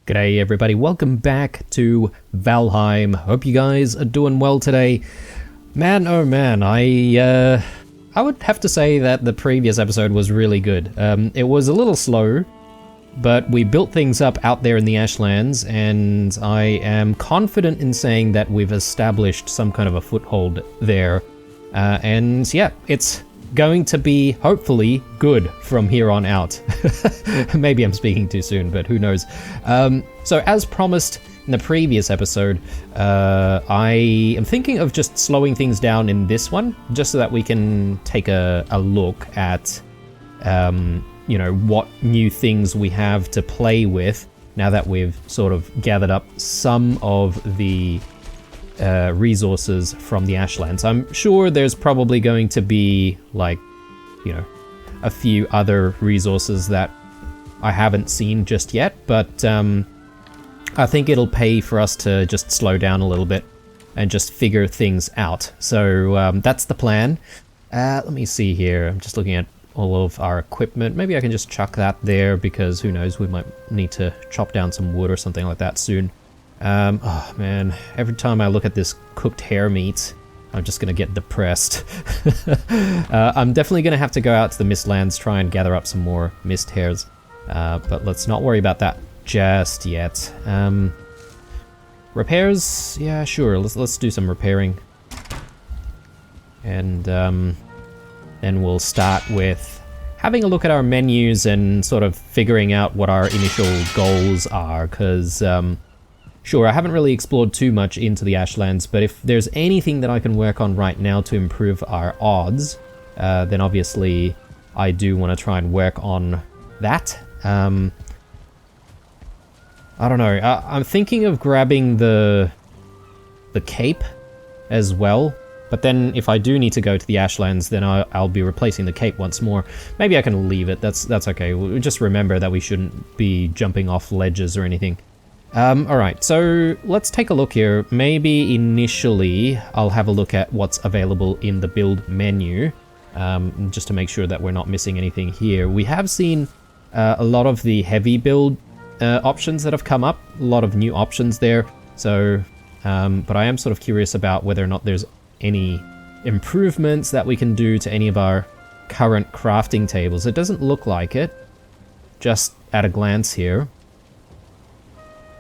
G'day everybody, welcome back to Valheim. Hope you guys are doing well today. Man, oh man, I would have to say that the previous episode was really good. It was a little slow, but we built things up out there in the Ashlands, and I am confident in saying that we've established some kind of a foothold there. And yeah, it's going to be hopefully good from here on out. Maybe I'm speaking too soon, but who knows. So as promised in the previous episode, I am thinking of just slowing things down in this one, just so that we can take a look at you know, what new things we have to play with now that we've sort of gathered up some of the resources from the Ashlands. I'm sure there's probably going to be, like, you know, a few other resources that I haven't seen just yet, but I think it'll pay for us to just slow down a little bit and just figure things out. So that's the plan. Let me see here. I'm just looking at all of our equipment. Maybe I can just chuck that there, because who knows, we might need to chop down some wood or something like that soon. Oh man, every time I look at this cooked hare meat, I'm just gonna get depressed. I'm definitely gonna have to go out to the Mistlands, try and gather up some more mist hares, but let's not worry about that just yet. Repairs? Yeah, sure, let's do some repairing. And then we'll start with having a look at our menus and sort of figuring out what our initial goals are, because sure, I haven't really explored too much into the Ashlands, but if there's anything that I can work on right now to improve our odds, then obviously I do want to try and work on that. I don't know, I'm thinking of grabbing the cape as well, but then if I do need to go to the Ashlands, then I'll be replacing the cape once more. Maybe I can leave it, that's okay. We'll just remember that we shouldn't be jumping off ledges or anything. Alright, so let's take a look here. Maybe initially I'll have a look at what's available in the build menu, just to make sure that we're not missing anything here. We have seen a lot of the heavy build options that have come up, a lot of new options there, so but I am sort of curious about whether or not there's any improvements that we can do to any of our current crafting tables. It doesn't look like it, just at a glance here.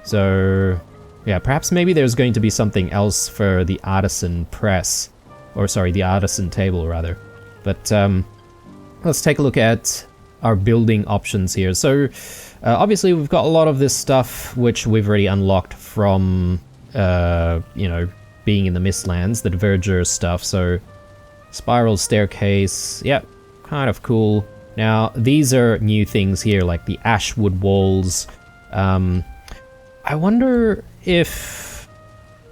So, yeah, perhaps maybe there's going to be something else for the artisan press, or sorry, the artisan table rather. But let's take a look at our building options here. So, obviously we've got a lot of this stuff which we've already unlocked from, you know, being in the Mistlands, the Diverger stuff. So, spiral staircase, yeah, kind of cool. Now, these are new things here, like the ashwood walls. I wonder if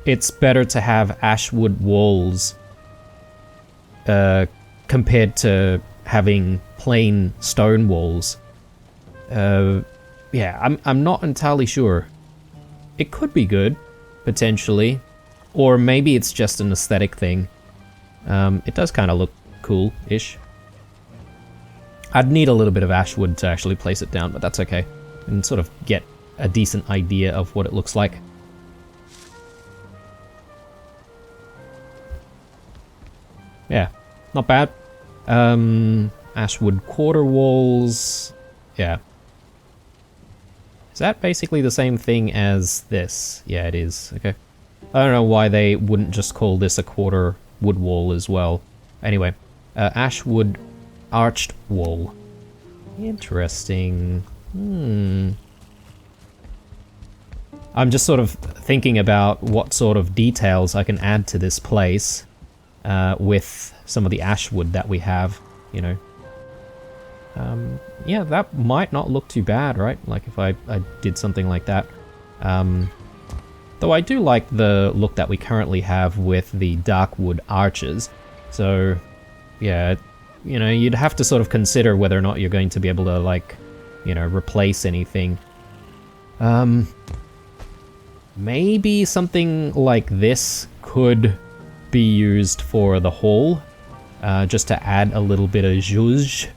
it's better to have ashwood walls compared to having plain stone walls. Yeah, I'm not entirely sure. It could be good, potentially, or maybe it's just an aesthetic thing. It does kind of look cool-ish. I'd need a little bit of ashwood to actually place it down, but that's okay. And sort of get a decent idea of what it looks like. Yeah, not bad. Ashwood quarter walls. Yeah. Is that basically the same thing as this? Yeah, it is. Okay. I don't know why they wouldn't just call this a quarter wood wall as well. Anyway, ashwood arched wall. Interesting. I'm just sort of thinking about what sort of details I can add to this place with some of the ashwood that we have, you know. Yeah, that might not look too bad, right? Like if I did something like that. Though I do like the look that we currently have with the dark wood arches. So, yeah, you know, you'd have to sort of consider whether or not you're going to be able to, like, you know, replace anything. Maybe something like this could be used for the hall, just to add a little bit of zhuzh,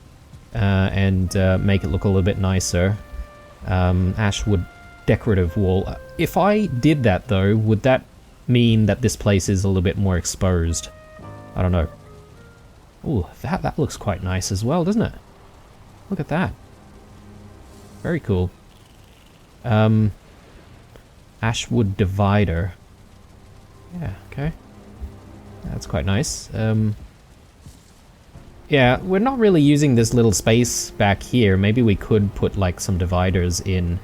and make it look a little bit nicer. Ashwood decorative wall. If I did that though, would that mean that this place is a little bit more exposed? I don't know. Ooh, that looks quite nice as well, doesn't it? Look at that. Very cool. Ashwood divider. Yeah, okay. That's quite nice. Yeah, we're not really using this little space back here. Maybe we could put like some dividers in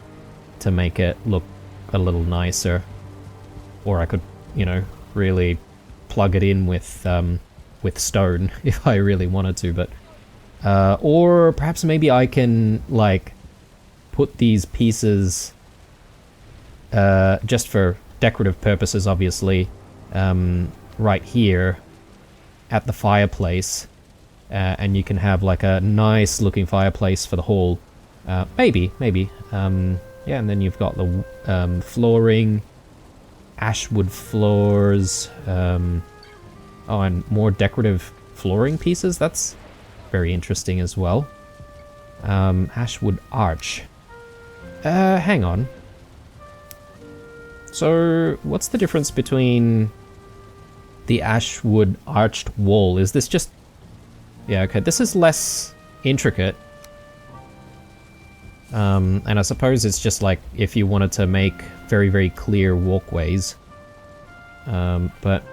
to make it look a little nicer. Or I could, you know, really plug it in with stone if I really wanted to, but or perhaps maybe I can like put these pieces just for decorative purposes, obviously, right here at the fireplace, and you can have like a nice looking fireplace for the hall. Maybe. Yeah, and then you've got the flooring, ashwood floors, oh, and more decorative flooring pieces. That's very interesting as well. Ashwood arch. Hang on. So, what's the difference between the ashwood arched wall? Is this just... Yeah, okay, this is less intricate. And I suppose it's just like if you wanted to make very, very clear walkways. But...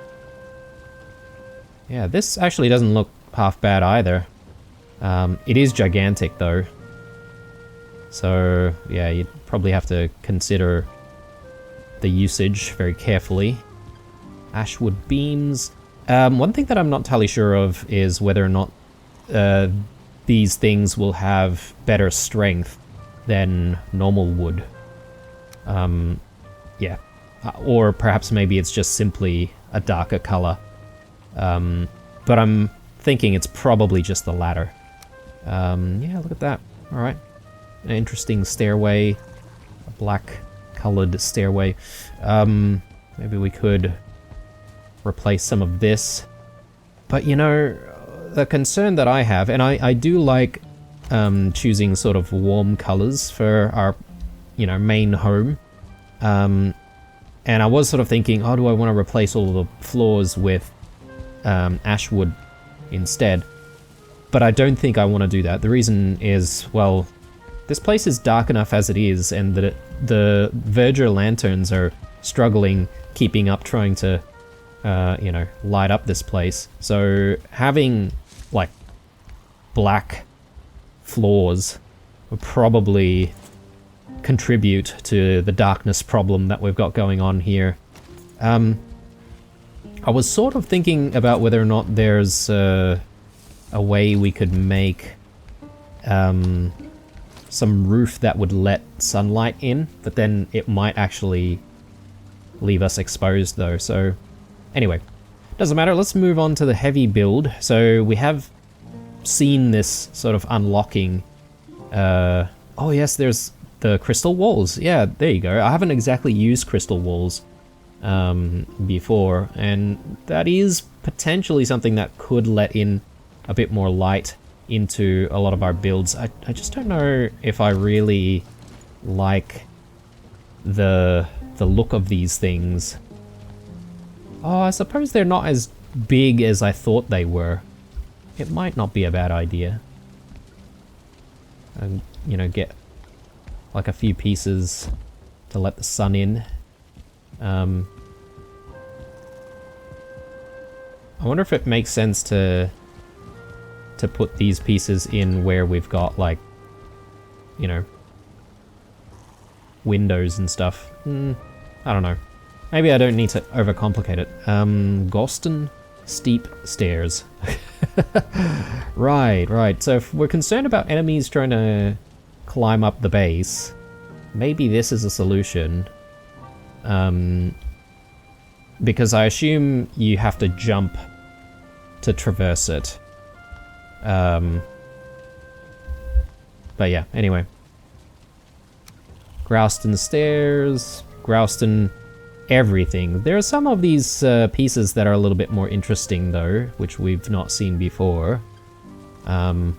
Yeah, this actually doesn't look half bad either. It is gigantic though. So, yeah, you'd probably have to consider the usage very carefully. Ashwood beams. One thing that I'm not entirely sure of is whether or not these things will have better strength than normal wood. Yeah. Or perhaps maybe it's just simply a darker color. But I'm thinking it's probably just the latter. Yeah, look at that. Alright. An interesting stairway. A black colored stairway. Maybe we could replace some of this. But you know, the concern that I have, and I do like choosing sort of warm colors for our, you know, main home. And I was sort of thinking, oh, do I want to replace all the floors with ashwood instead? But I don't think I want to do that. The reason is, well, this place is dark enough as it is, and the Verger lanterns are struggling keeping up, trying to, you know, light up this place. So having, like, black floors would probably contribute to the darkness problem that we've got going on here. I was sort of thinking about whether or not there's a way we could make some roof that would let sunlight in, but then it might actually leave us exposed though. So anyway, doesn't matter. Let's move on to the heavy build. So we have seen this sort of unlocking. Oh yes, there's the crystal walls. Yeah, there you go. I haven't exactly used crystal walls before, and that is potentially something that could let in a bit more light into a lot of our builds. I just don't know if I really like the look of these things. Oh, I suppose they're not as big as I thought they were. It might not be a bad idea. And, you know, get like a few pieces to let the sun in. I wonder if it makes sense to put these pieces in where we've got, like, you know, windows and stuff. I don't know. Maybe I don't need to overcomplicate it. Goston steep stairs. Right. So if we're concerned about enemies trying to climb up the base, maybe this is a solution. Because I assume you have to jump to traverse it. But yeah, anyway. Grouston stairs, Grouston everything. There are some of these pieces that are a little bit more interesting though, which we've not seen before. And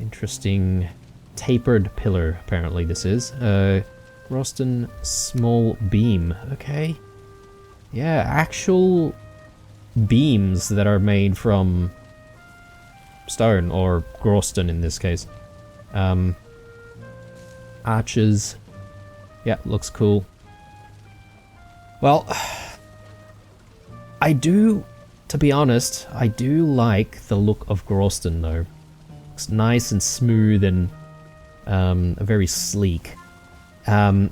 Interesting tapered pillar, apparently this is. Roston small beam, okay. Yeah, actual beams that are made from stone, or Groston in this case. Arches. Yeah, looks cool. Well, to be honest, I do like the look of Groston though. It's nice and smooth and very sleek. And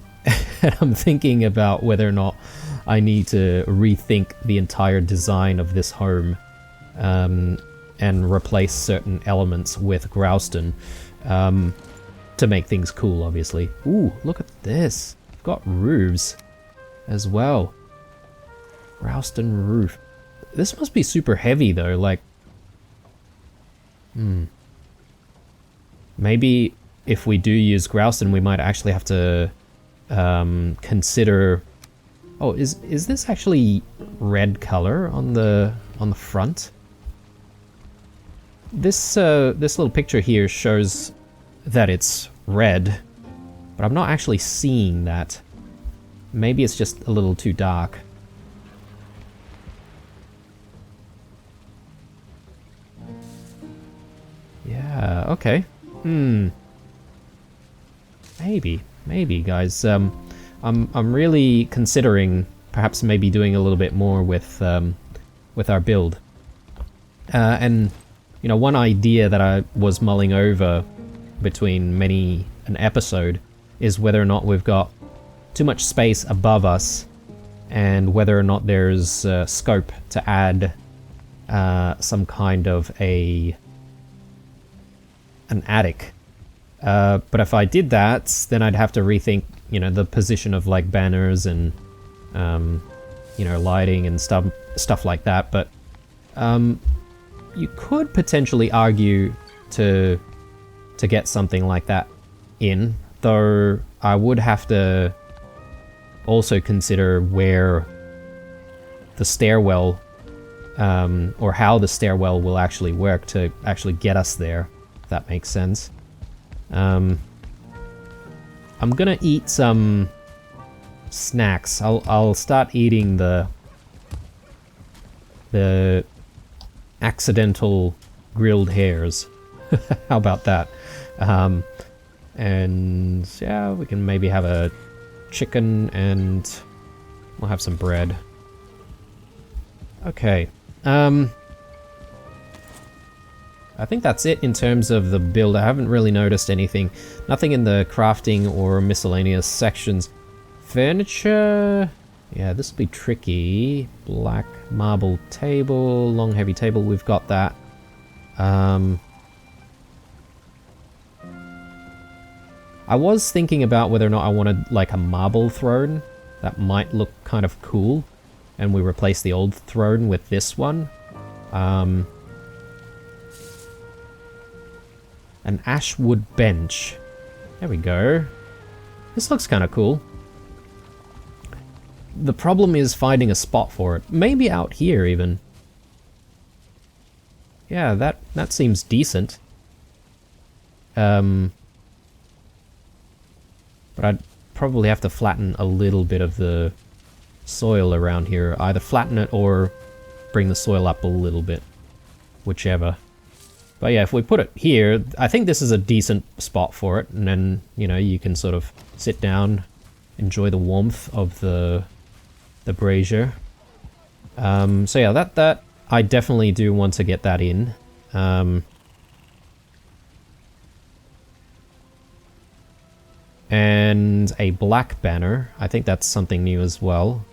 I'm thinking about whether or not I need to rethink the entire design of this home and replace certain elements with Groston to make things cool, obviously. Ooh, look at this. We've got roofs as well. Groston roof. This must be super heavy though, like... Maybe if we do use Groston, we might actually have to consider... Oh, is this actually red color on the front? This little picture here shows that it's red, but I'm not actually seeing that. Maybe it's just a little too dark. Yeah, okay. Maybe, guys. I'm really considering perhaps maybe doing a little bit more with our build. And you know, one idea that I was mulling over between many an episode is whether or not we've got too much space above us, and whether or not there's scope to add some kind of an attic. But if I did that, then I'd have to rethink, you know, the position of like banners and you know, lighting and stuff like that. But you could potentially argue to get something like that in, though I would have to also consider where the stairwell or how the stairwell will actually work to actually get us there, if that makes sense. I'm gonna eat some snacks. I'll start eating the accidental grilled hairs. How about that? And yeah, we can maybe have a chicken and we'll have some bread. Okay. I think that's it in terms of the build. I haven't really noticed anything. Nothing in the crafting or miscellaneous sections. Furniture... yeah, this will be tricky. Black marble table, long heavy table, we've got that. I was thinking about whether or not I wanted like a marble throne. That might look kind of cool. And we replace the old throne with this one. An ashwood bench. There we go. This looks kind of cool. The problem is finding a spot for it. Maybe out here even. Yeah, that seems decent. But I'd probably have to flatten a little bit of the soil around here. Either flatten it or bring the soil up a little bit. Whichever. But yeah, if we put it here, I think this is a decent spot for it. And then, you know, you can sort of sit down, enjoy the warmth of the brazier. So yeah, that I definitely do want to get that in. And a black banner. I think that's something new as well.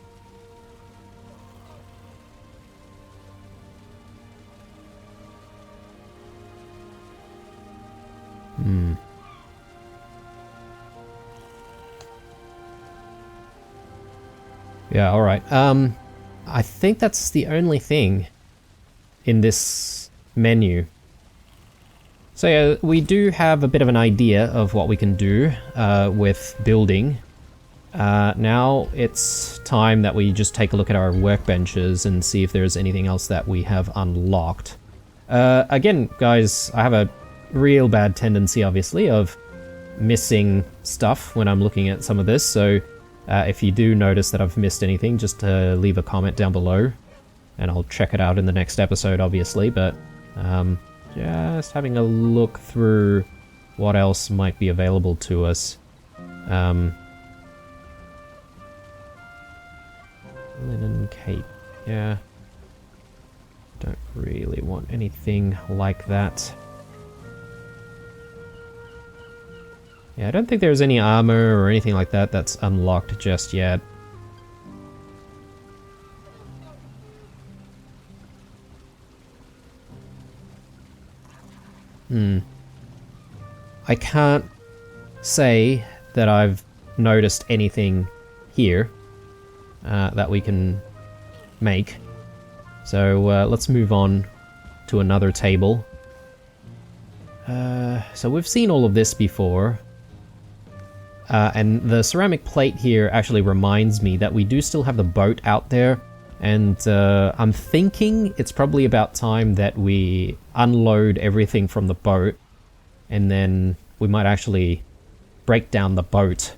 Yeah, alright. I think that's the only thing in this menu. So yeah, we do have a bit of an idea of what we can do with building. Now it's time that we just take a look at our workbenches and see if there's anything else that we have unlocked. Again, guys, I have a real bad tendency, obviously, of missing stuff when I'm looking at some of this, so if you do notice that I've missed anything, just leave a comment down below, and I'll check it out in the next episode, obviously, but just having a look through what else might be available to us. Linen cape, yeah. Don't really want anything like that. Yeah, I don't think there's any armor or anything like that that's unlocked just yet. I can't say that I've noticed anything here that we can make. So let's move on to another table. So we've seen all of this before. And the ceramic plate here actually reminds me that we do still have the boat out there. And I'm thinking it's probably about time that we unload everything from the boat. And then we might actually break down the boat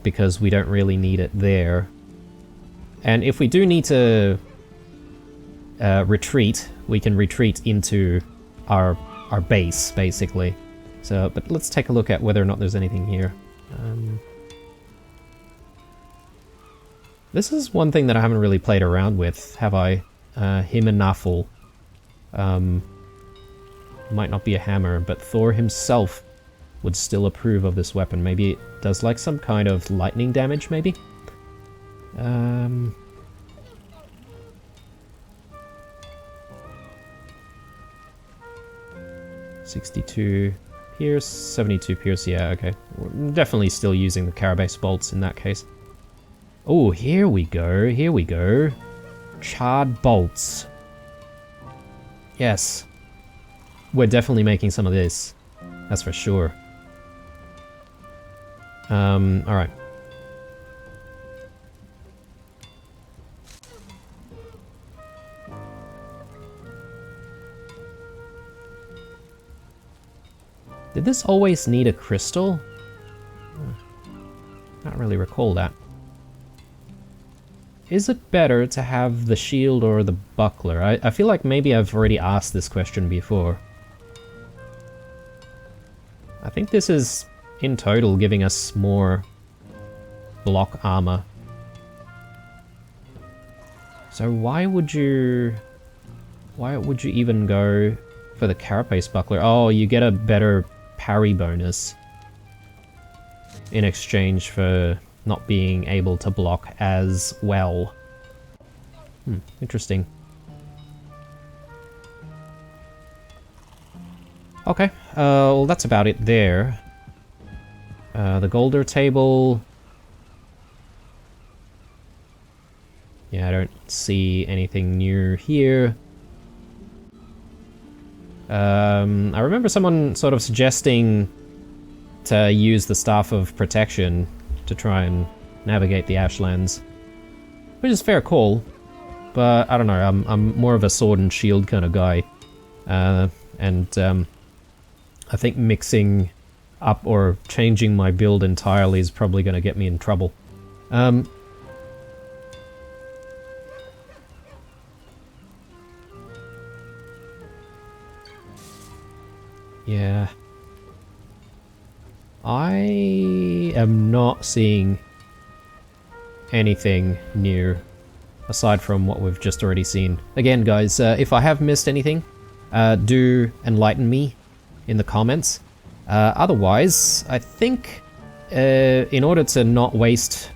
because we don't really need it there. And if we do need to retreat, we can retreat into our base, basically. So, but let's take a look at whether or not there's anything here. This is one thing that I haven't really played around with, have I? Himanaffle. Might not be a hammer, but Thor himself would still approve of this weapon. Maybe it does like some kind of lightning damage, maybe? 62 pierce, 72 pierce, yeah, okay. We're definitely still using the Carabase bolts in that case. Oh, here we go, here we go. Charred bolts. Yes. We're definitely making some of this. That's for sure. Alright. Did this always need a crystal? Can't really recall that. Is it better to have the shield or the buckler? I feel like maybe I've already asked this question before. I think this is, in total, giving us more block armor. So why would you even go for the Carapace buckler? Oh, you get a better parry bonus in exchange for not being able to block as well. Interesting. Okay, well that's about it there. The Golder table... Yeah, I don't see anything new here. I remember someone sort of suggesting to use the Staff of Protection to try and navigate the Ashlands, which is a fair call, but I don't know, I'm more of a sword and shield kind of guy, and I think mixing up or changing my build entirely is probably going to get me in trouble. Yeah. I am not seeing anything new aside from what we've just already seen. Again, guys, if I have missed anything, do enlighten me in the comments. Otherwise, I think in order to not waste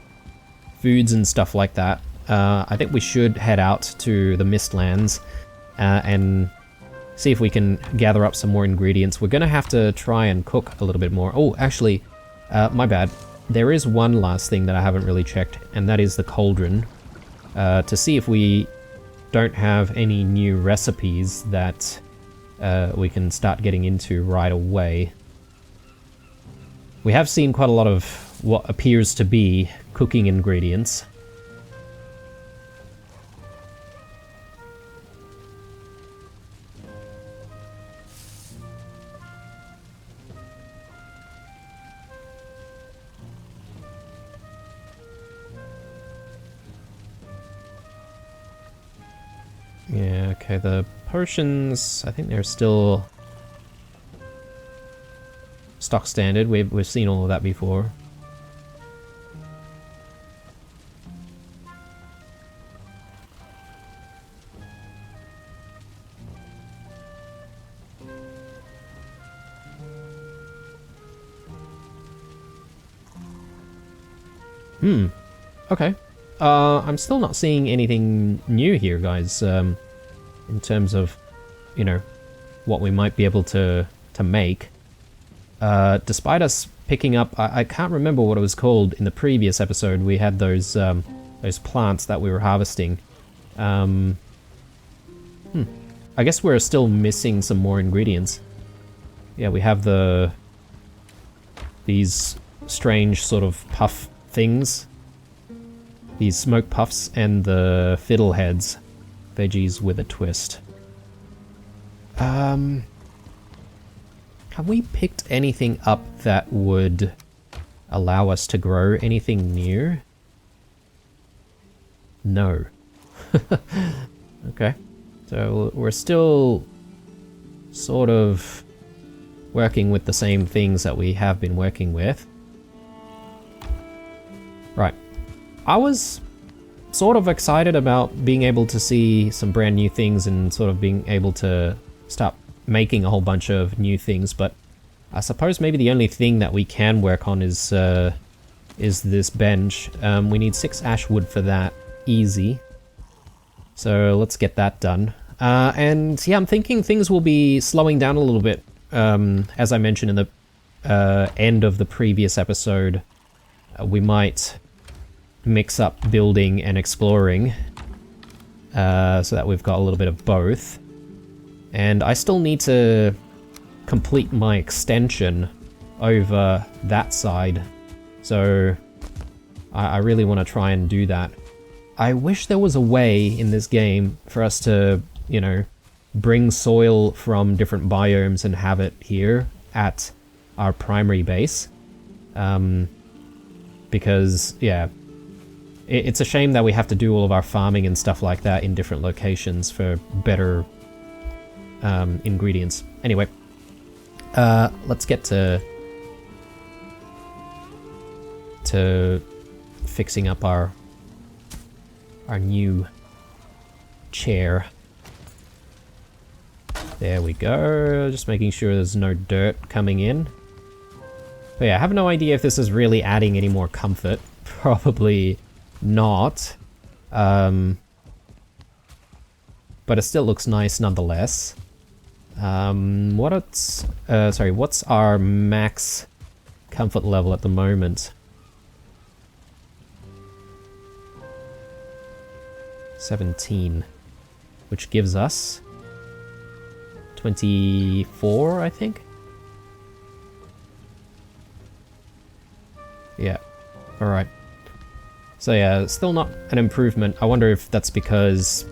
foods and stuff like that, I think we should head out to the Mistlands and see if we can gather up some more ingredients. We're going to have to try and cook a little bit more. Oh, actually, my bad. There is one last thing that I haven't really checked, and that is the cauldron. To see if we don't have any new recipes that we can start getting into right away. We have seen quite a lot of what appears to be cooking ingredients. Yeah, okay, the potions, I think they're still stock standard. We've seen all of that before. Okay. I'm still not seeing anything new here, guys, in terms of, you know, what we might be able to make. Despite us picking up, I can't remember what it was called in the previous episode. We had those plants that we were harvesting. I guess we're still missing some more ingredients. Yeah, we have these strange sort of puff things. These smoke puffs and the fiddleheads. Veggies with a twist. Have we picked anything up that would allow us to grow anything new? No. Okay. So we're still sort of working with the same things that we have been working with. Right. I was sort of excited about being able to see some brand new things and sort of being able to start making a whole bunch of new things, but I suppose maybe the only thing that we can work on is this bench. We need 6 ash wood for that. Easy. So let's get that done. And yeah, I'm thinking things will be slowing down a little bit. As I mentioned in the end of the previous episode, we might mix up building and exploring so that we've got a little bit of both. And I still need to complete my extension over that side, so I really want to try and do that. I wish there was a way in this game for us to, you know, bring soil from different biomes and have it here at our primary base. Because, yeah, it's a shame that we have to do all of our farming and stuff like that in different locations for better ingredients. Anyway, let's get to fixing up our new chair. There we go. Just making sure there's no dirt coming in. But yeah, I have no idea if this is really adding any more comfort. Probably not. But it still looks nice nonetheless. What's our max comfort level at the moment? 17, which gives us 24, I think. Yeah. All right. So yeah, still not an improvement. I wonder if that's because,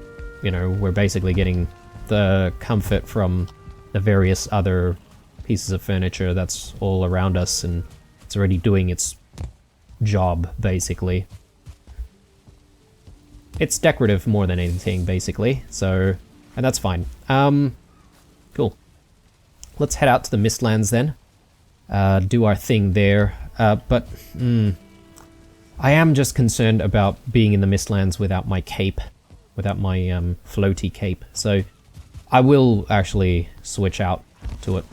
you know, we're basically getting the comfort from the various other pieces of furniture that's all around us, and it's already doing its job, basically. It's decorative more than anything, basically, so, and that's fine. Cool. Let's head out to the Mistlands then. Do our thing there, but I am just concerned about being in the Mistlands without my cape, without my floaty cape, so I will actually switch out to it.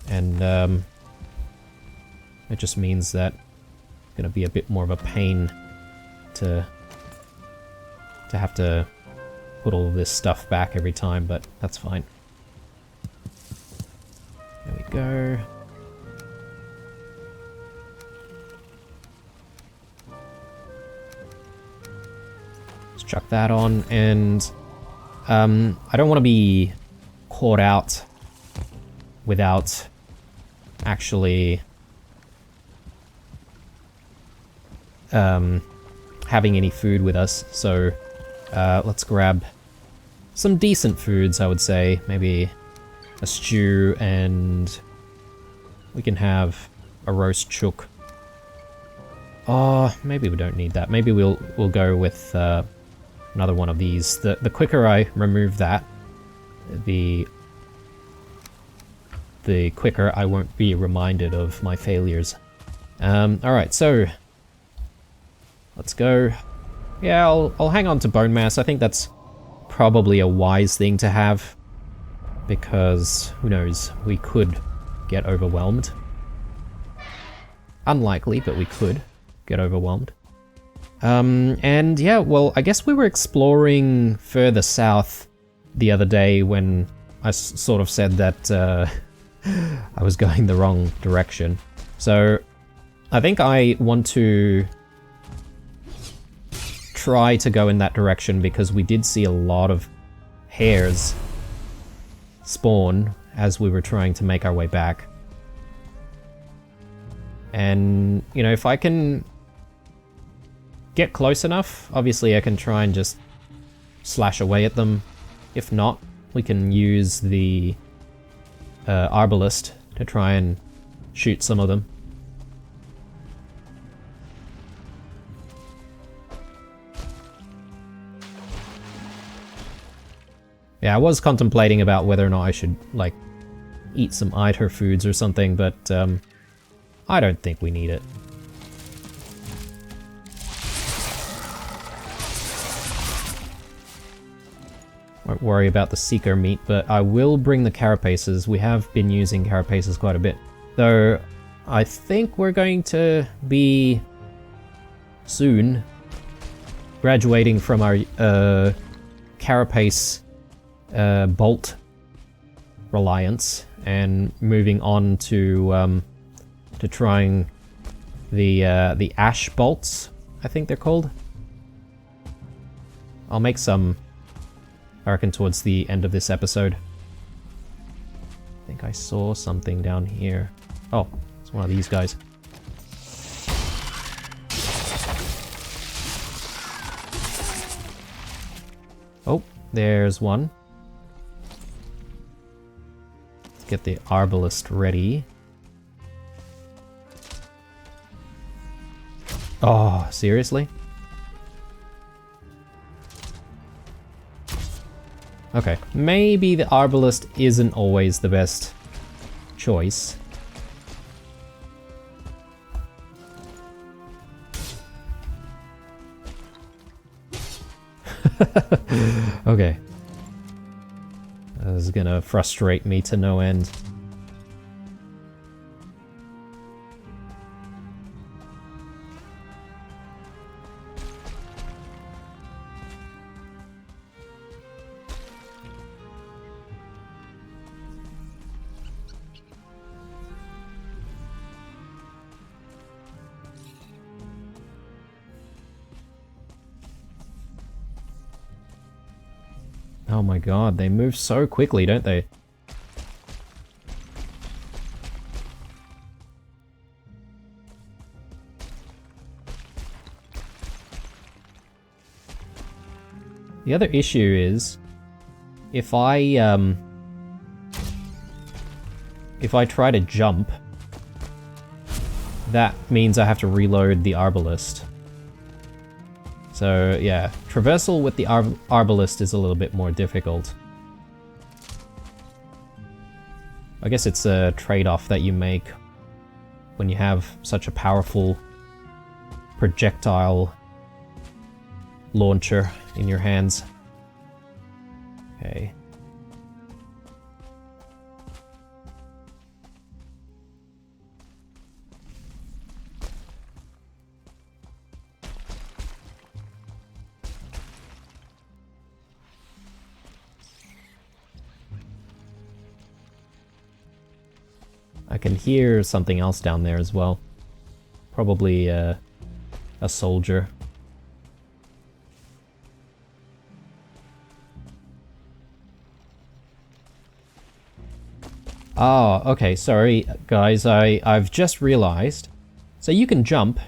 And it just means that it's gonna be a bit more of a pain to have to put all of this stuff back every time, but that's fine. There we go. Let's chuck that on, and I don't want to be caught out without actually having any food with us, so let's grab some decent foods, I would say. Maybe a stew, and we can have a roast chook. Oh, maybe we don't need that. Maybe we'll go with another one of these. The quicker I remove that, the quicker I won't be reminded of my failures. Alright, so let's go. Yeah, I'll hang on to bone mass. I think that's probably a wise thing to have, because who knows, we could get overwhelmed. Unlikely, but we could get overwhelmed. And yeah, well, I guess we were exploring further south the other day when I sort of said that I was going the wrong direction. So I think I want to try to go in that direction, because we did see a lot of hairs spawn as we were trying to make our way back. And, you know, if I can get close enough, obviously I can try and just slash away at them. If not, we can use the arbalist to try and shoot some of them. Yeah, I was contemplating about whether or not I should, like, eat some Idher foods or something, but I don't think we need it. Won't worry about the Seeker meat, but I will bring the carapaces. We have been using carapaces quite a bit. Though, I think we're going to be soon graduating from our carapace bolt reliance and moving on to trying the ash bolts, I think they're called. I'll make some, I reckon, towards the end of this episode. I think I saw something down here. Oh, it's one of these guys. Oh, there's one. Let's get the arbalist ready. Oh, seriously? Okay, maybe the arbalist isn't always the best choice. Okay. This is gonna frustrate me to no end. Oh my god, they move so quickly, don't they? The other issue is, if I try to jump, that means I have to reload the arbalist. So yeah, traversal with the arbalist is a little bit more difficult. I guess it's a trade-off that you make when you have such a powerful projectile launcher in your hands. Okay. I can hear something else down there as well. Probably a soldier. Oh, okay, sorry guys, I've just realized. So you can jump,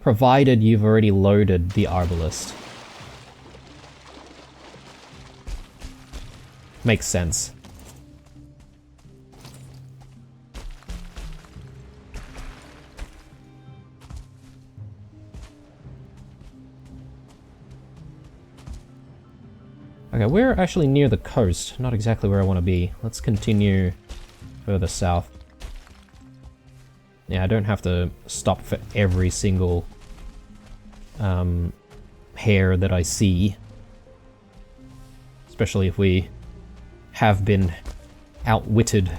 provided you've already loaded the arbalist. Makes sense. Okay, we're actually near the coast, not exactly where I want to be. Let's continue further south. Yeah, I don't have to stop for every single hair that I see. Especially if we have been outwitted.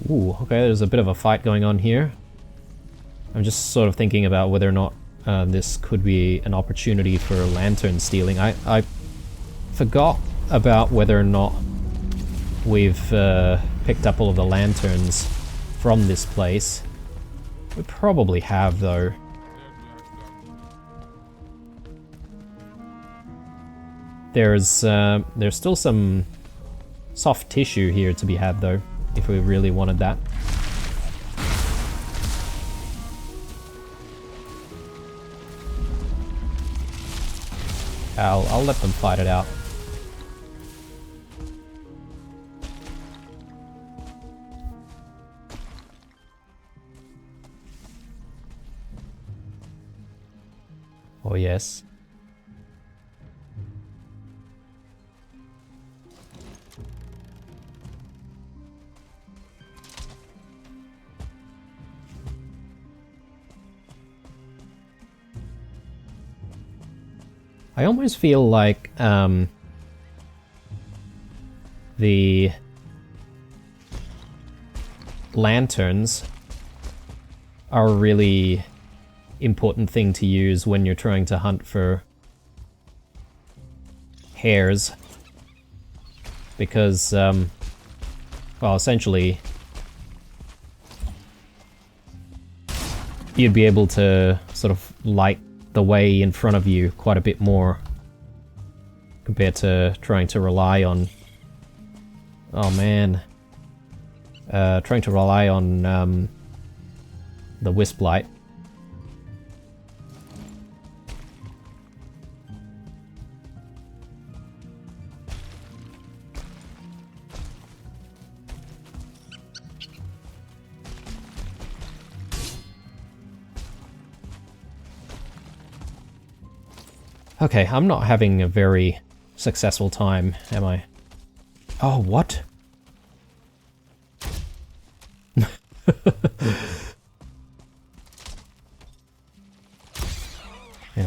Ooh, okay, there's a bit of a fight going on here. I'm just sort of thinking about whether or not this could be an opportunity for lantern stealing. I forgot about whether or not we've picked up all of the lanterns from this place. We probably have, though. There's still some soft tissue here to be had, though, if we really wanted that. I'll let them fight it out. Oh yes. I almost feel like the lanterns are a really important thing to use when you're trying to hunt for hares, because well, essentially you'd be able to sort of light the way in front of you quite a bit more compared to trying to rely on, oh man, trying to rely on the wisp light. Okay, I'm not having a very successful time, am I? Oh, what? Yeah,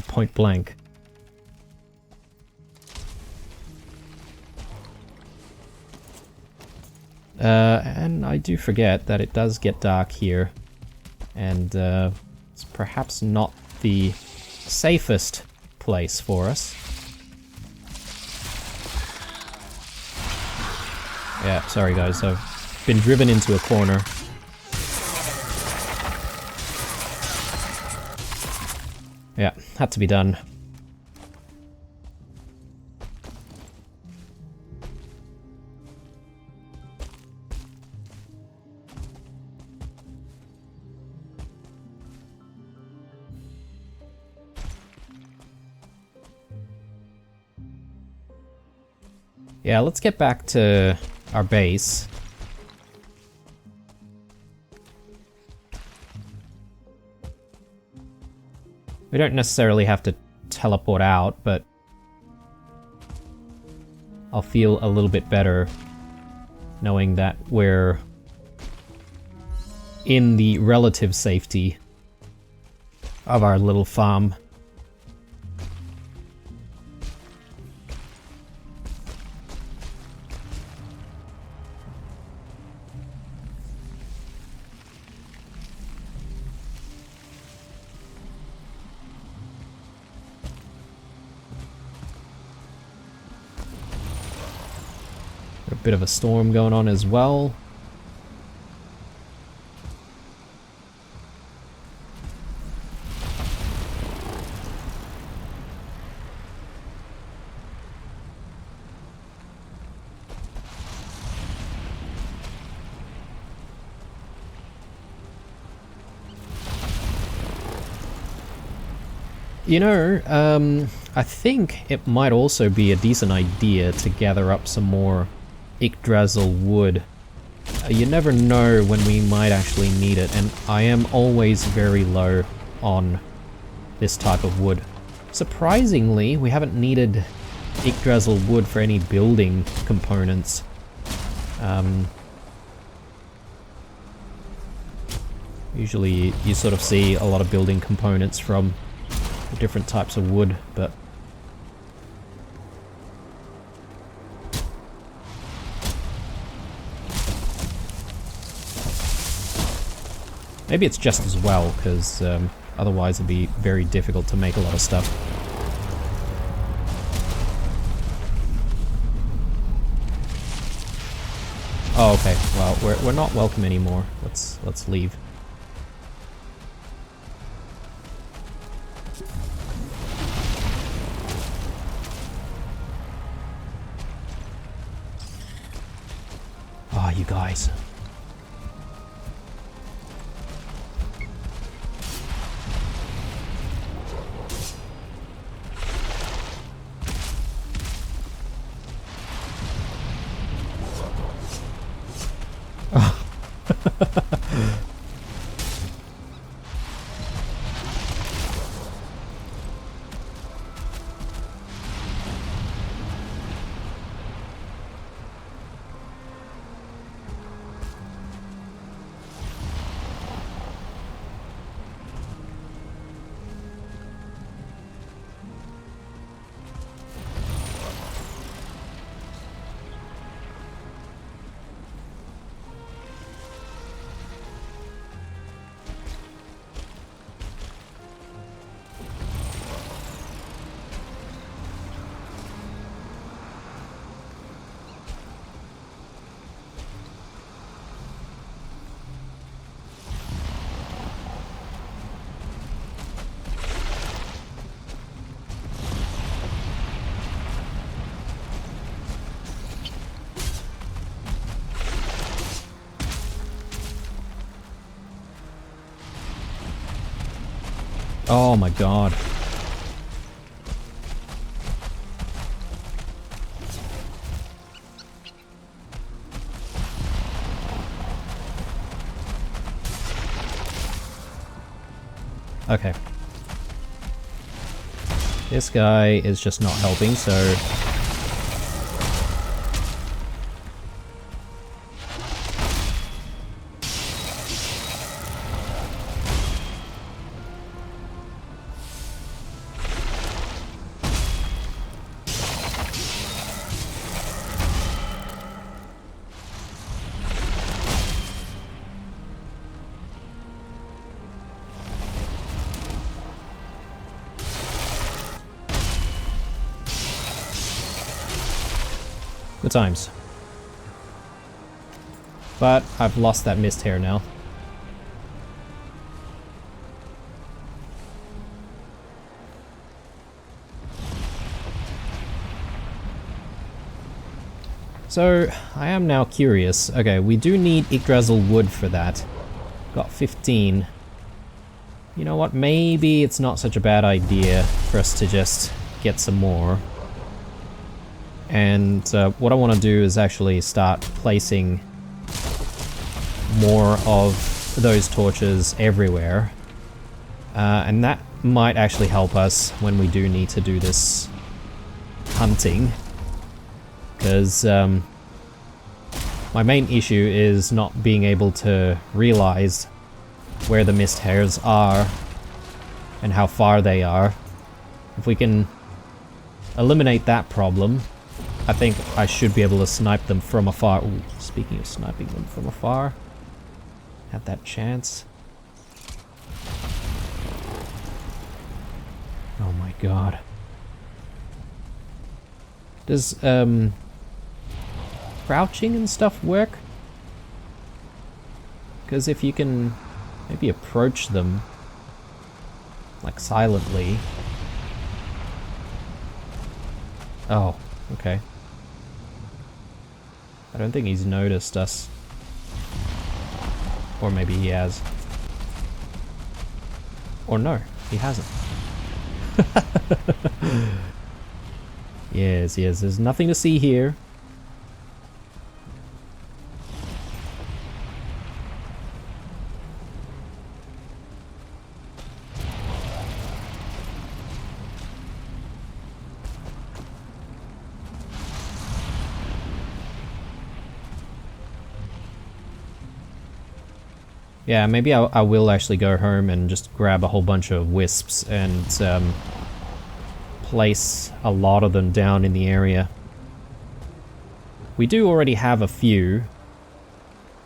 point blank. And I do forget that it does get dark here, and it's perhaps not the safest place for us. Yeah, sorry guys, I've been driven into a corner. Yeah, had to be done. Yeah, let's get back to our base. We don't necessarily have to teleport out, but I'll feel a little bit better knowing that we're in the relative safety of our little farm. A bit of a storm going on as well. You know, I think it might also be a decent idea to gather up some more Idrazzle Wood. You never know when we might actually need it, and I am always very low on this type of wood. Surprisingly, we haven't needed Idrazzle Wood for any building components. Usually you sort of see a lot of building components from different types of wood, but maybe it's just as well, because otherwise it'd be very difficult to make a lot of stuff. Oh, okay. Well, we're not welcome anymore. Let's leave. Ah, you guys. Oh my god. Okay. This guy is just not helping, so... Good times. But I've lost that mist hair now. So, I am now curious. Okay, we do need Idrazzle Wood for that. Got 15. You know what, maybe it's not such a bad idea for us to just get some more. And what I want to do is actually start placing more of those torches everywhere. And that might actually help us when we do need to do this hunting. Because my main issue is not being able to realize where the mist hairs are and how far they are. If we can eliminate that problem, I think I should be able to snipe them from afar. Ooh, speaking of sniping them from afar, had that chance. Oh my god. Does crouching and stuff work? Because if you can maybe approach them like silently. Oh, okay. I don't think he's noticed us. Or maybe he has. Or no, he hasn't. Yes, yes, there's nothing to see here. Yeah, maybe I will actually go home and just grab a whole bunch of wisps and place a lot of them down in the area. We do already have a few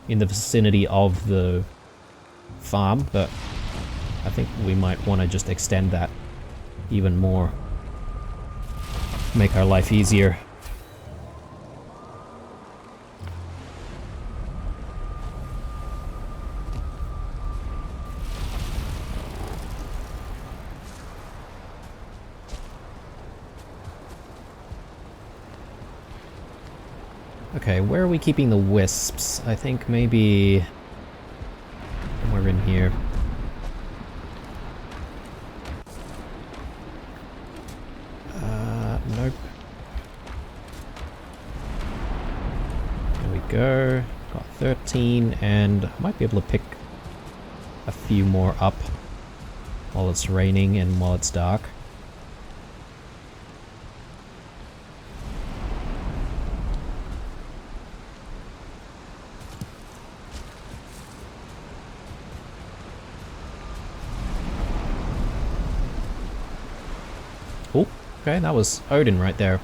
in the vicinity of the farm, but I think we might want to just extend that even more. Make our life easier. Okay, where are we keeping the wisps? I think maybe somewhere in here. Nope. There we go. Got 13, and I might be able to pick a few more up while it's raining and while it's dark. Oh, okay, that was Odin right there.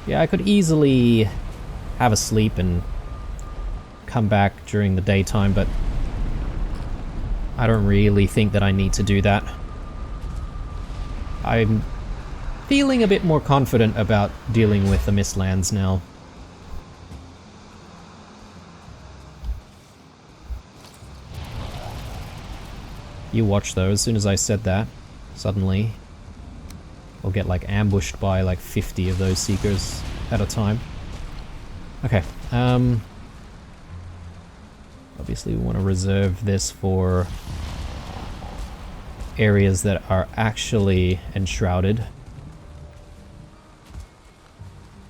Yeah, I could easily have a sleep and come back during the daytime, but I don't really think that I need to do that. I'm feeling a bit more confident about dealing with the Mistlands now. You watch though, as soon as I said that, suddenly we'll get like ambushed by like 50 of those seekers at a time. Okay, obviously we want to reserve this for areas that are actually enshrouded.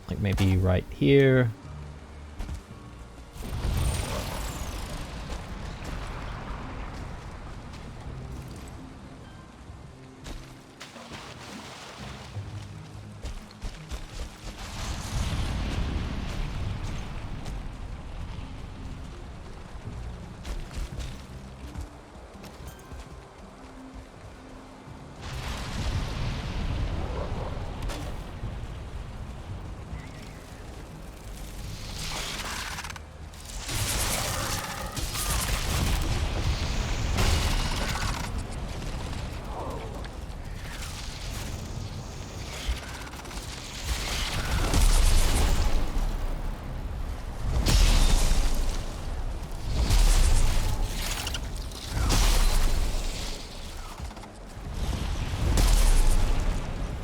Like maybe right here.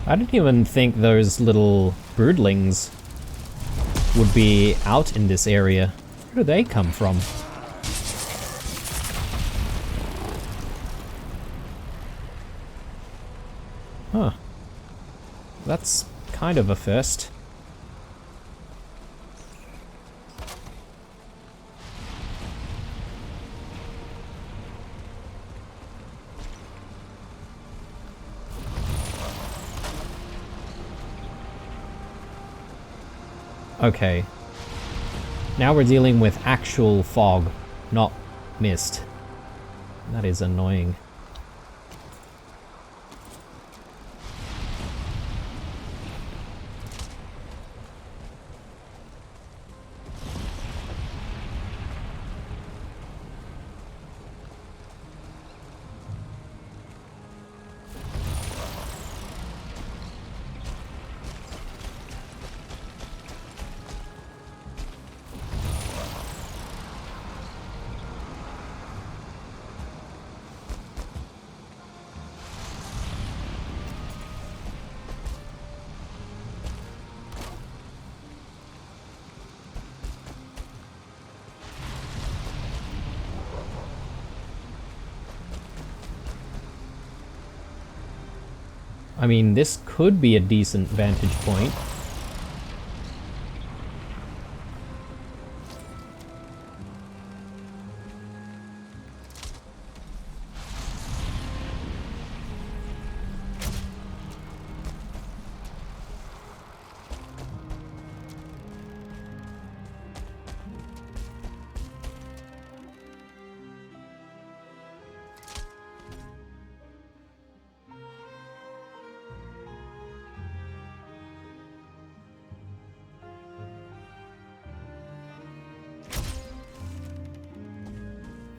I didn't even think those little broodlings would be out in this area. Where do they come from? Huh. That's kind of a first. Okay. Now we're dealing with actual fog, not mist. That is annoying. I mean, this could be a decent vantage point.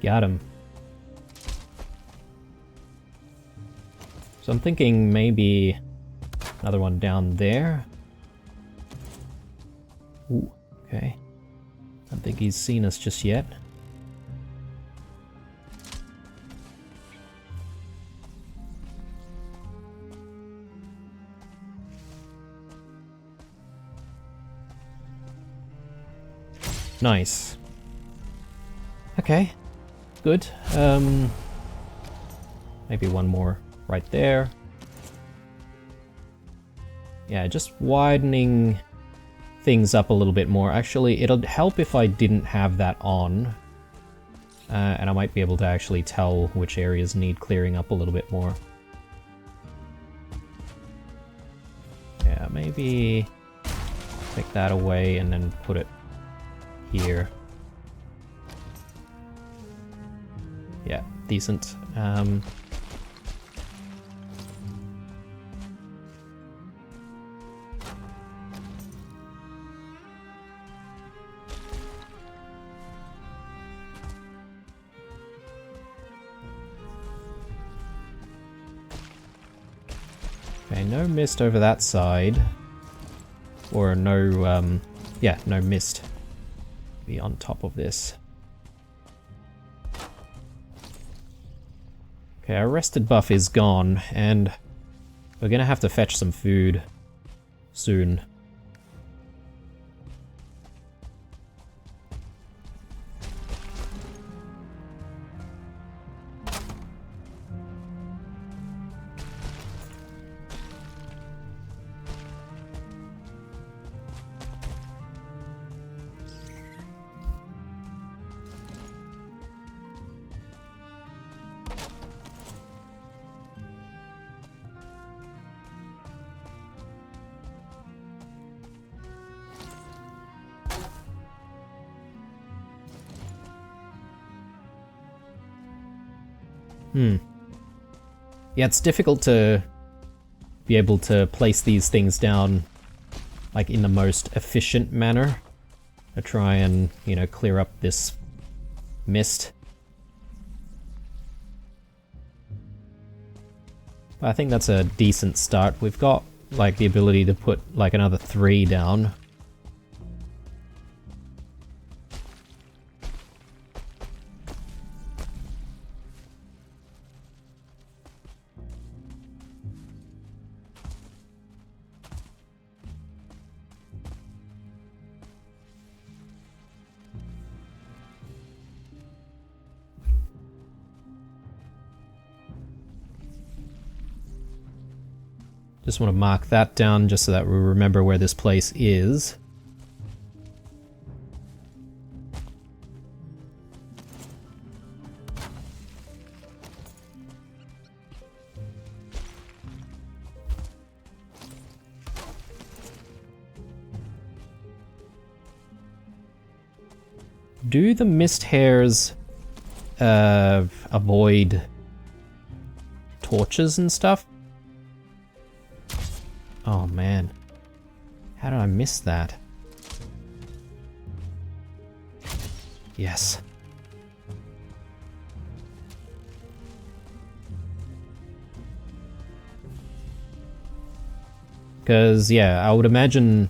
Got him. So I'm thinking maybe another one down there. Ooh, okay. I don't think he's seen us just yet. Nice. Okay. Good. Maybe one more right there. Yeah, just widening things up a little bit more. Actually, it'll help if I didn't have that on. And I might be able to actually tell which areas need clearing up a little bit more. Yeah, maybe take that away and then put it here. Yeah, decent. Okay, no mist over that side. Or no, yeah, no mist. Be on top of this. Okay, our rested buff is gone, and we're gonna have to fetch some food soon. Yeah, it's difficult to be able to place these things down like in the most efficient manner to try and, you know, clear up this mist. But I think that's a decent start. We've got like the ability to put like another 3 down. Just want to mark that down just so that we remember where this place is. Do the Mhairs avoid torches and stuff? Oh man, how did I miss that? Yes. Because, yeah, I would imagine,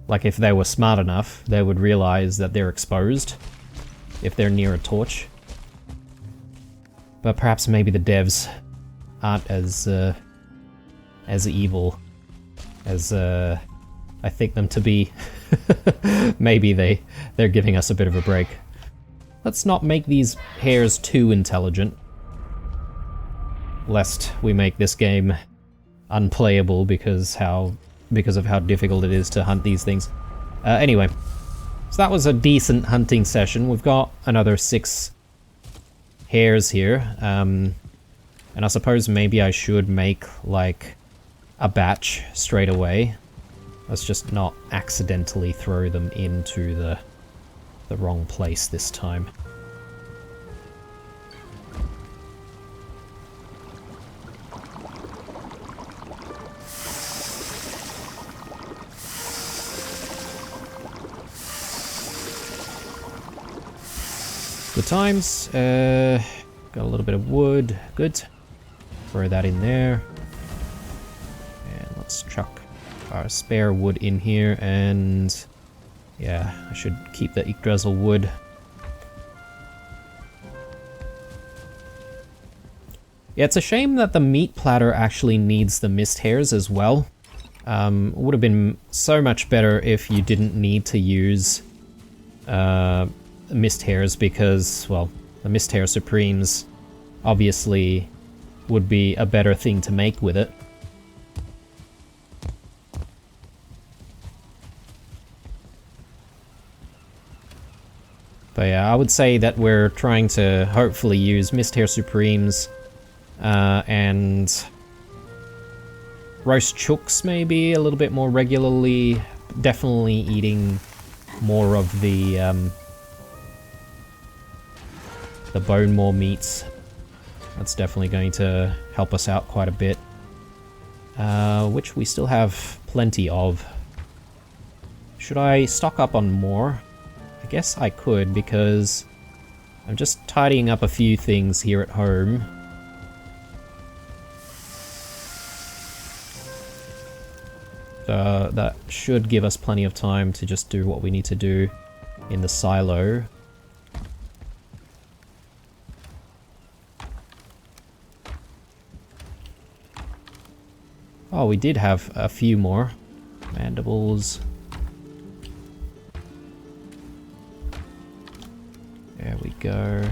like, if they were smart enough, they would realize that they're exposed if they're near a torch. But perhaps maybe the devs aren't as evil as I think them to be. Maybe they're giving us a bit of a break. Let's not make these Mhairs too intelligent. lest we make this game unplayable because of how difficult it is to hunt these things. Anyway, so that was a decent hunting session. We've got another 6 hairs here, and I suppose maybe I should make like a batch straight away. Let's just not accidentally throw them into the wrong place this time. Good times. Got a little bit of wood. Good. Throw that in there. And let's chuck our spare wood in here. And yeah, I should keep the Idrazzle Wood. Yeah, it's a shame that the meat platter actually needs the mist hairs as well. It would have been so much better if you didn't need to use mist hairs, because, well, the mist hair supremes obviously would be a better thing to make with it. But yeah, I would say that we're trying to hopefully use mist hair supremes and roast chooks maybe a little bit more regularly. Definitely eating more of the bone more meats. That's definitely going to help us out quite a bit. Which we still have plenty of. Should I stock up on more? I guess I could, because I'm just tidying up a few things here at home. That should give us plenty of time to just do what we need to do in the silo. Oh, we did have a few more. Mandibles. There we go.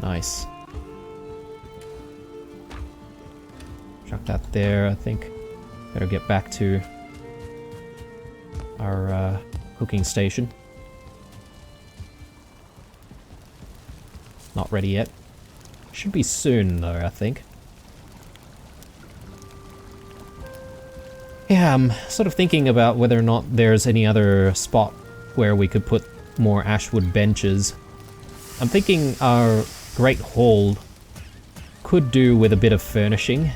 Nice. Chuck that there, I think. Better get back to our cooking station. Not ready yet. Should be soon though, I think. Yeah, I'm sort of thinking about whether or not there's any other spot where we could put more ashwood benches. I'm thinking our Great Hall could do with a bit of furnishing.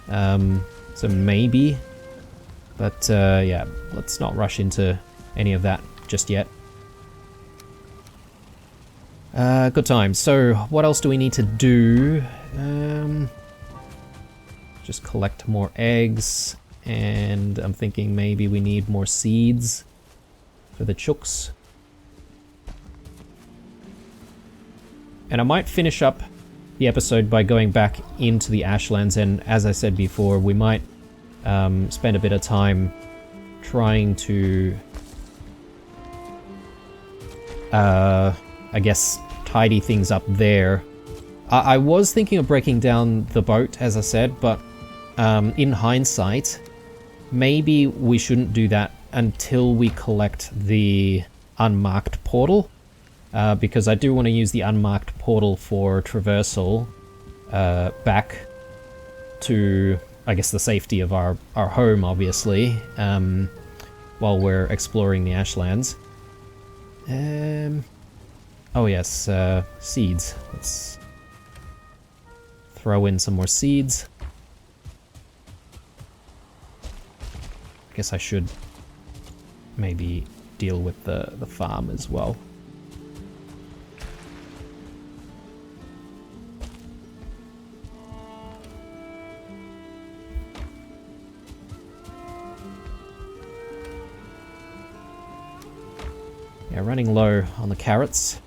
So maybe. But yeah, let's not rush into any of that just yet. Good time. So, what else do we need to do? Just collect more eggs, and I'm thinking maybe we need more seeds for the chooks. And I might finish up the episode by going back into the Ashlands, and as I said before, we might spend a bit of time trying to I guess tidy things up there. I was thinking of breaking down the boat, as I said, but in hindsight, maybe we shouldn't do that until we collect the unmarked portal, because I do want to use the unmarked portal for traversal back to, I guess, the safety of our home, obviously, while we're exploring the Ashlands. Oh yes, seeds. Let's throw in some more seeds. I guess I should maybe deal with the farm as well. Yeah, running low on the carrots.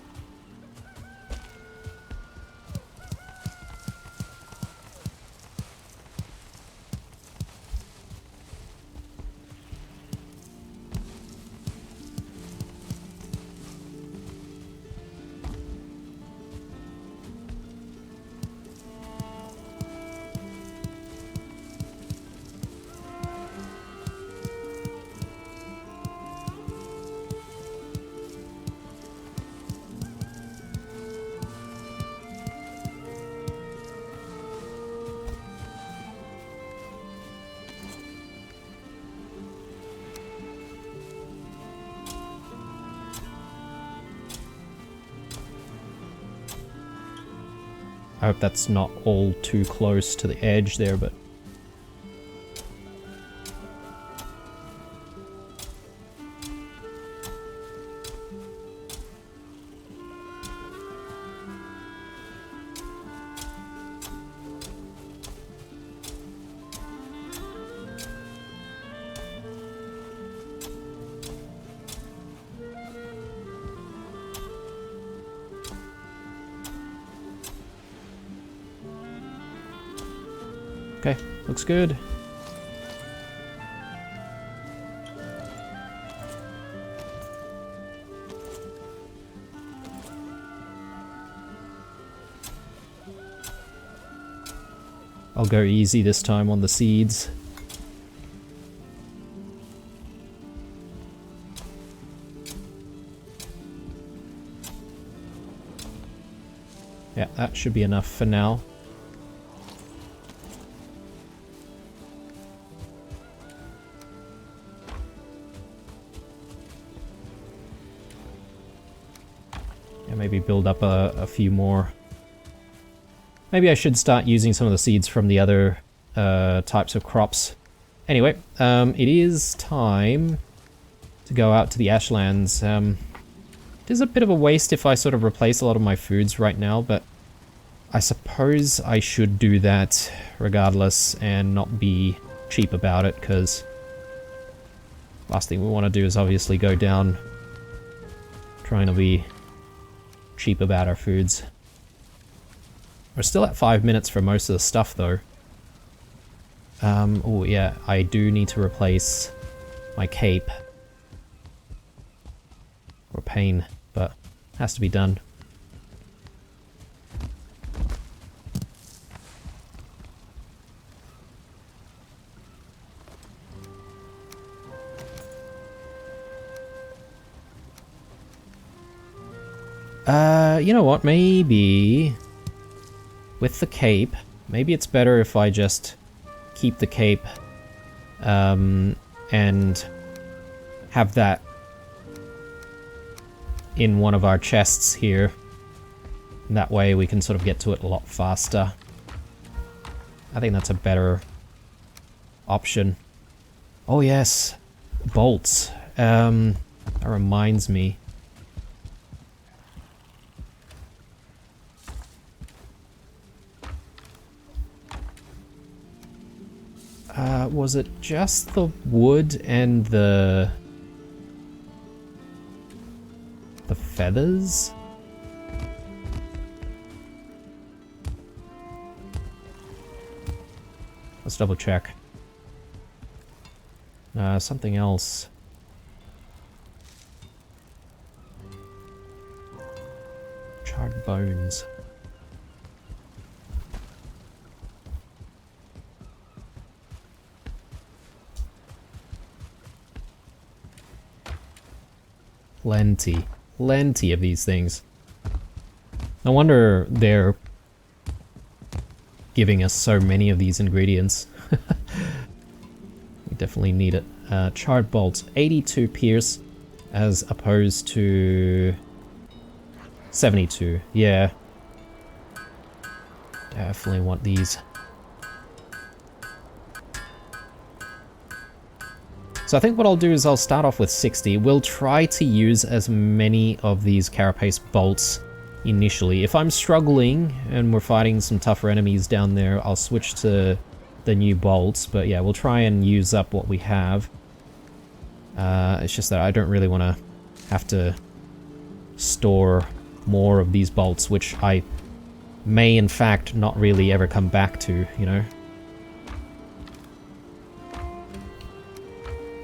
I hope that's not all too close to the edge there, but... Okay, looks good. I'll go easy this time on the seeds. Yeah, that should be enough for now. Maybe build up a few more. Maybe I should start using some of the seeds from the other types of crops. Anyway, it is time to go out to the Ashlands. It is a bit of a waste if I sort of replace a lot of my foods right now, but I suppose I should do that regardless and not be cheap about it, because last thing we want to do is obviously go down trying to be cheap about our foods. We're still at 5 minutes for most of the stuff though. Oh yeah, I do need to replace my cape. Or pain, but has to be done. You know what, maybe with the cape, maybe it's better if I just keep the cape and have that in one of our chests here. And that way we can sort of get to it a lot faster. I think that's a better option. Oh yes, bolts. That reminds me. Was it just the wood and the feathers? Let's double check. Something else. Charred bones. Plenty of these things. No wonder they're giving us so many of these ingredients. We definitely need it. Charred bolts, 82 pierce as opposed to 72. Yeah. Definitely want these. So I think what I'll do is I'll start off with 60. We'll try to use as many of these carapace bolts initially. If I'm struggling and we're fighting some tougher enemies down there, I'll switch to the new bolts. But yeah, we'll try and use up what we have. It's just that I don't really want to have to store more of these bolts, which I may in fact not really ever come back to, you know?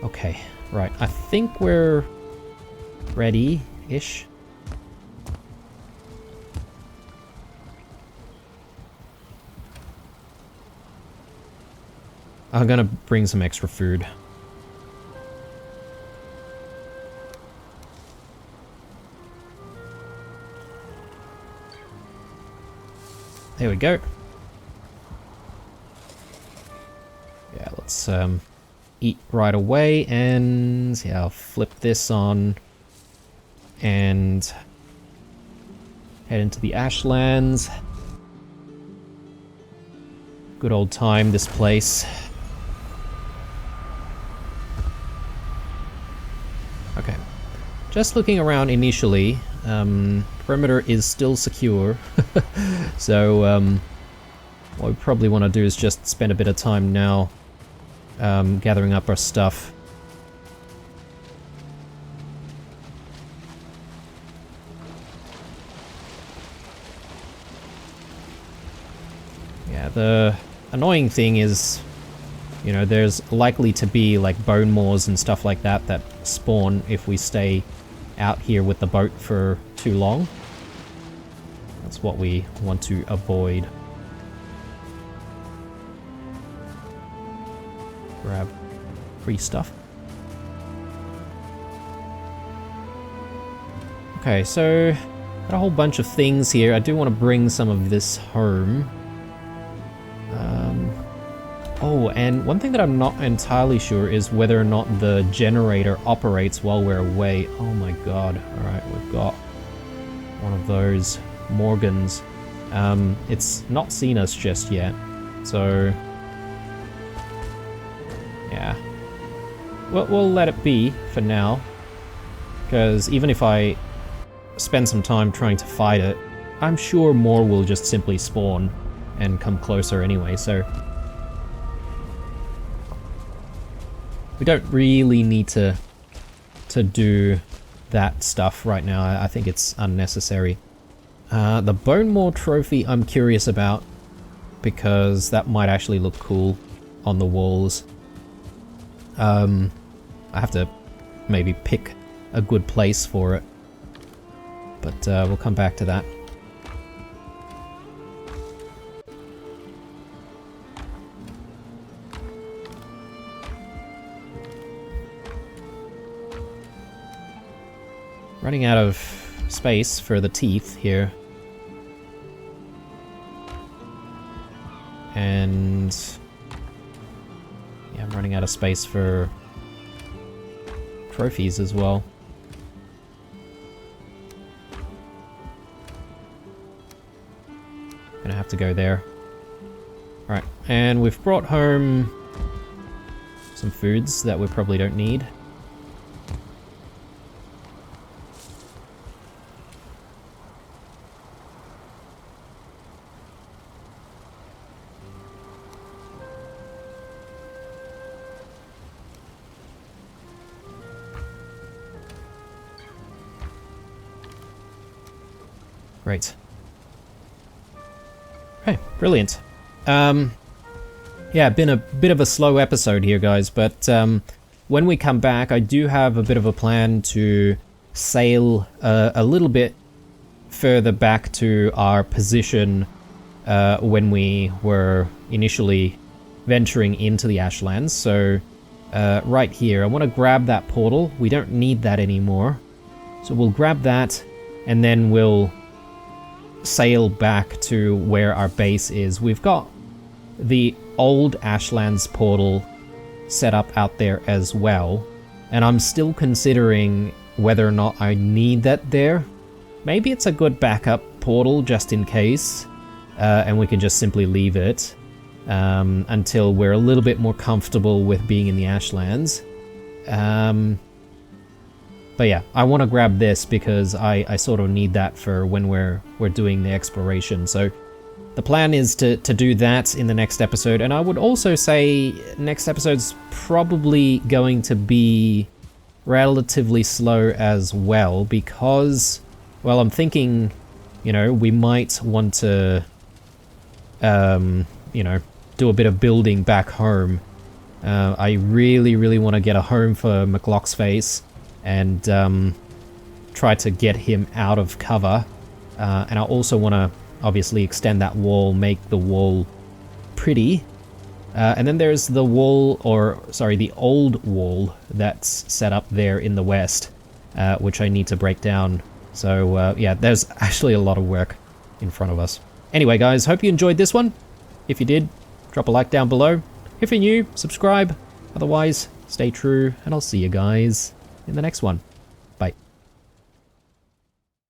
Okay, right. I think we're ready-ish. I'm gonna bring some extra food. There we go. Yeah, let's eat right away, and yeah, I'll flip this on and head into the Ashlands. Good old time, this place. Okay. Just looking around initially, perimeter is still secure. So, what we probably want to do is just spend a bit of time now gathering up our stuff. Yeah, the annoying thing is, you know, there's likely to be like bone maws and stuff like that that spawn if we stay out here with the boat for too long. That's what we want to avoid. Grab free stuff. Okay, so got a whole bunch of things here. I do want to bring some of this home. Oh, and one thing that I'm not entirely sure is whether or not the generator operates while we're away. Oh my god. Alright, we've got one of those Morgans. It's not seen us just yet, so yeah. We'll let it be for now, because even if I spend some time trying to fight it, I'm sure more will just simply spawn and come closer anyway, so we don't really need to do that stuff right now. I think it's unnecessary. The Bone Maw trophy I'm curious about, because that might actually look cool on the walls. I have to maybe pick a good place for it, but we'll come back to that. Running out of space for the teeth here. And yeah, I'm running out of space for trophies as well. Gonna have to go there. Alright, and we've brought home some foods that we probably don't need. Great. Okay, brilliant. Yeah, been a bit of a slow episode here, guys, but when we come back, I do have a bit of a plan to sail a little bit further back to our position when we were initially venturing into the Ashlands. So right here, I want to grab that portal. We don't need that anymore. So we'll grab that, and then we'll sail back to where our base is. We've got the old Ashlands portal set up out there as well, and I'm still considering whether or not I need that there. Maybe it's a good backup portal just in case, and we can just simply leave it until we're a little bit more comfortable with being in the Ashlands. But yeah, I want to grab this because I sort of need that for when we're doing the exploration. So the plan is to do that in the next episode. And I would also say next episode's probably going to be relatively slow as well, because, well, I'm thinking, you know, we might want to, you know, do a bit of building back home. I really want to get a home for McLock's face and try to get him out of cover. And I also want to obviously extend that wall, make the wall pretty. And then there's the wall, or sorry, the old wall that's set up there in the west, which I need to break down. So yeah, there's actually a lot of work in front of us. Anyway, guys, hope you enjoyed this one. If you did, drop a like down below. If you're new, subscribe. Otherwise, stay true, and I'll see you guys in the next one.